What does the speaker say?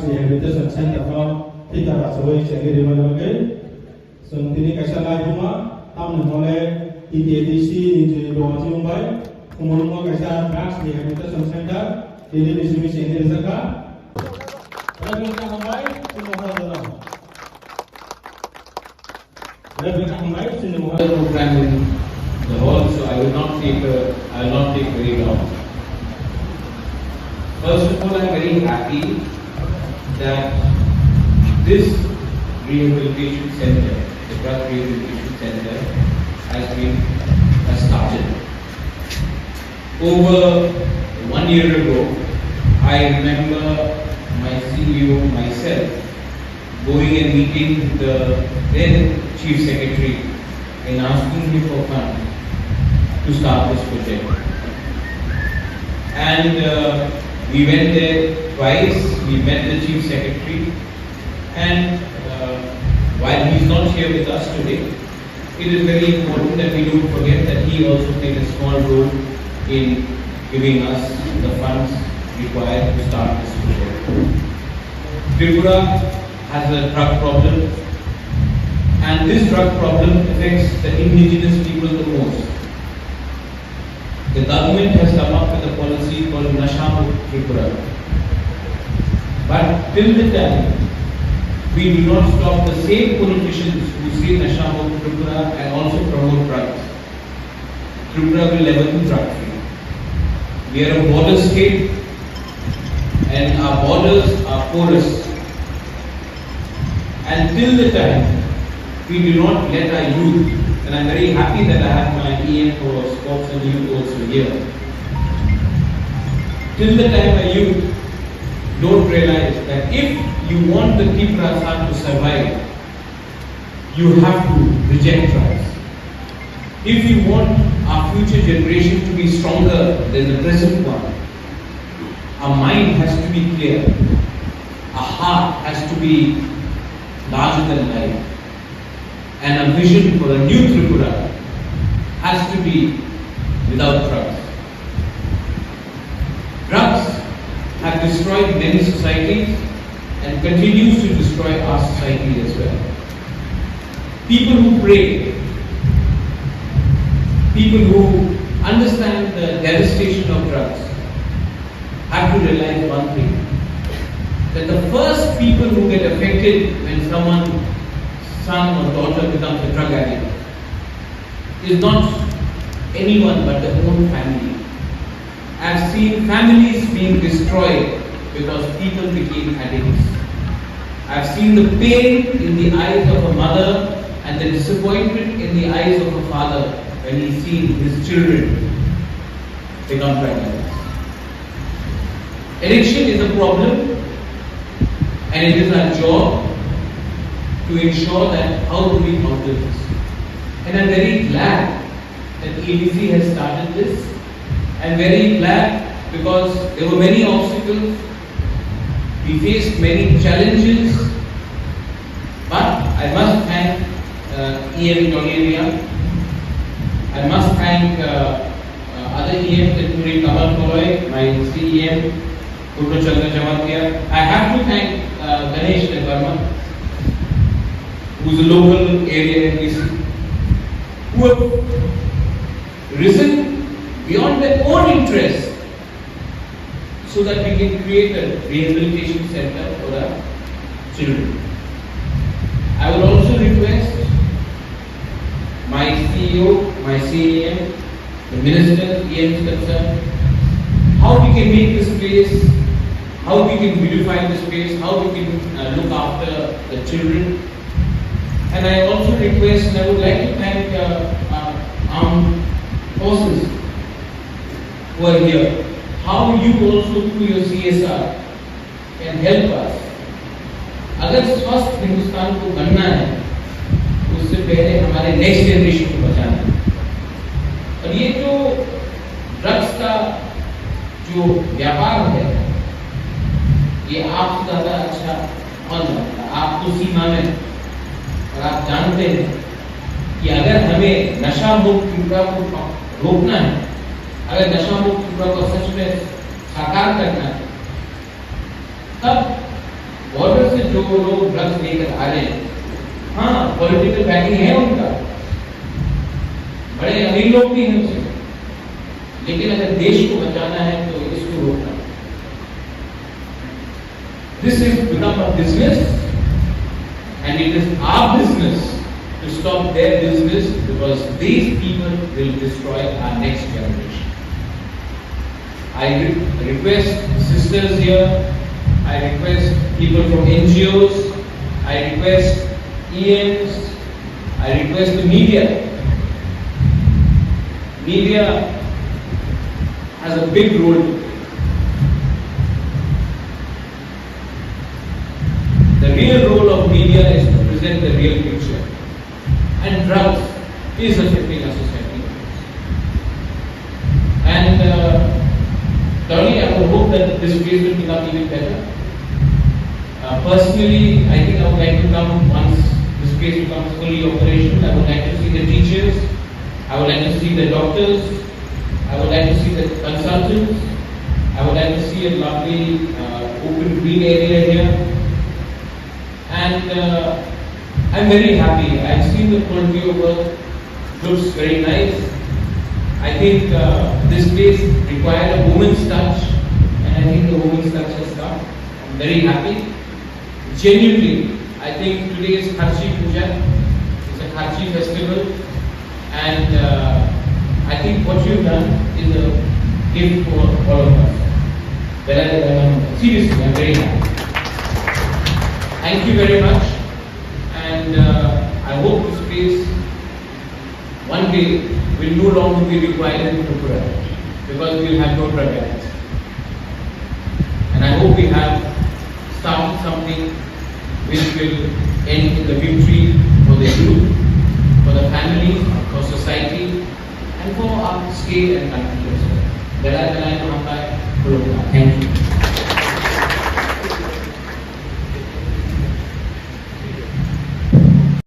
Rehabilitation Center kita rasoi cekiri mana ke, sentini kasih lagi rumah, tamu boleh ITDC di luar Mumbai, Khumulwng kasih Rehabilitation Center di sini sini dekat. Rehabilitation Mumbai semua orang. Rehabilitation Mumbai semua orang. Program in the hall, so I will not take very long. First of all, I am very happy that this rehabilitation center, the drug rehabilitation center, has been started. Over 1 year ago, I remember my CEO, myself, going and meeting the then Chief Secretary and asking him for funds to start this project. And we went there twice, we met the Chief Secretary, and while he is not here with us today, it is very important that we don't forget that he also played a small role in giving us the funds required to start this project. Tripura has a drug problem, and this drug problem affects the indigenous people the most. The government has come up with a policy called Nasha Mukt Tripura. But till the time we do not stop the same politicians who say Nasha Mukt Tripura and also promote drugs, Tripura will never be drug free. We are a border state and our borders are porous. And till the time we do not let our youth, and I'm very happy that I have my EM for sports and youth also here. Till the time my youth don't realize that if you want the Tripura to survive, you have to reject drugs. If you want our future generation to be stronger than the present one, our mind has to be clear, our heart has to be larger than life, and a vision for a new Tripura has to be without drugs. Drugs have destroyed many societies and continues to destroy our society as well. People who pray, people who understand the devastation of drugs have to realize one thing, that the first people who get affected when someone's son or daughter becomes a drug addict is not anyone but their own family. I've seen families being destroyed because people became addicts. I've seen the pain in the eyes of a mother and the disappointment in the eyes of a father when he sees his children become drug addicts. Addiction is a problem, and it is our job to ensure that how do we counter this. And I'm very glad that ABC has started this. I'm very glad because there were many obstacles, we faced many challenges, but I must thank EM Tongeria. I must thank other EMs, including Kamal Khulogwi, my CEM, I have to thank Ganesh Verma, who is a local area NPC, who have risen beyond their own interests so that we can create a rehabilitation center for our children. I will also request my CEO, my CEM, the minister, EM's concerned, how we can make this place how we can beautify the space, how we can look after the children. And I also request, and I would like to thank armed forces who are here, how you also through your CSR can help us. अगर स्वस्थ हिंदुस्तान को बनना है, उससे पहले हमारे next generation को बचाना है। और ये जो ड्रग्स का जो व्यापार है, ये आपसे ज़्यादा अच्छा कौन जानता है? आप तो सीमा में, और आप जानते हैं कि अगर हमें नशा मुक्त त्रिपुरा को रोकना है, अगर नशा मुक्त त्रिपुरा को सच में साकार करना है, तब बॉर्डर से जो लोग ड्रग्स लेकर आ रहे हैं, हाँ पॉलिटिकल बैकिंग है उनका, बड़े अमीर लोग भी हैं उसमें, लेकिन अगर देश को बचाना है तो इसको रोकना है। This has become a business, and it is our business to stop their business, because these people will destroy our next generation. I request sisters here, I request people from NGOs, I request EMs, I request the media. Media has a big role to play. The real role of media is to present the real picture. And drugs is affecting our society. And Tony, I would hope that this place will become even better. Personally, I think I would like to come once this place becomes fully operational. I would like to see the teachers, I would like to see the doctors, I would like to see the consultants, I would like to see a lovely open green area here. And I'm very happy. I've seen the Khulogwi work, looks very nice. I think this place required a woman's touch, and I think the woman's touch has come. I'm very happy. Genuinely, I think today is Kharchi Puja. It's a Kharchi festival, and I think what you've done is a gift for all of us. Seriously, I'm very happy. Thank you very much, and I hope this place one day will no longer be required in Tripura, because we will have no drug addicts. And I hope we have started something which will end in the victory for the youth, for the family, for society, and for our state and country as well. Thank you.